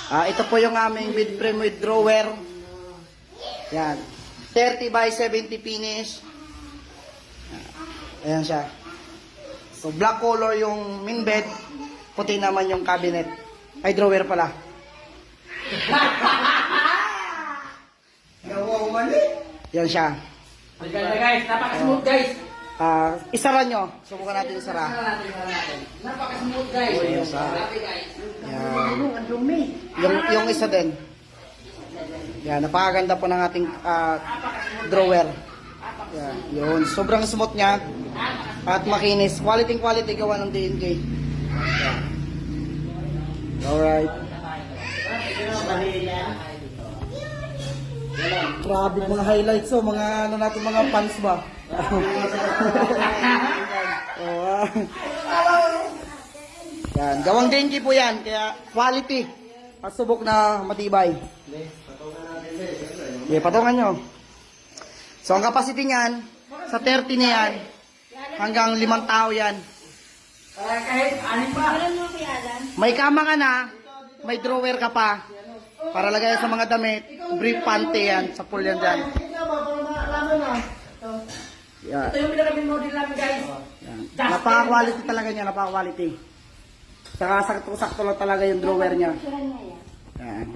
Ito po yung aming bed frame with drawer. Yan. 30 by 70 finish. Ayan siya. So, black color yung main bed. Puti naman yung cabinet. Ay, drawer pala. Yan siya. Maganda guys, napaka-smooth guys. Isara nyo. Subukan natin isara. Napaka-smooth guys. Grabe guys. Yan. Yung isa din. Yan, napakaganda po ng ating drawer. Yan, yun. Sobrang smooth niya. At makinis. Quality gawa ng DNK. Yan. Alright. Grabe mga highlights oh, mga ano natin, mga fans ba? Yan, gawang DNK po yan, kaya quality. Pasubok na matibay. Okay, patungan nyo. So, ang capacity niyan, sa 30 na yan, hanggang 5 tao yan. Kahit anin pa. May kama ka na, may drawer ka pa. Para lagay sa mga damit, brief panty yan, sa pool yan dyan. Yan. Ito yung pinaka-main model namin guys. Napaka-quality talaga niya, napaka-quality. Saka sakto-sakto lang talaga yung drawer niya. Yan.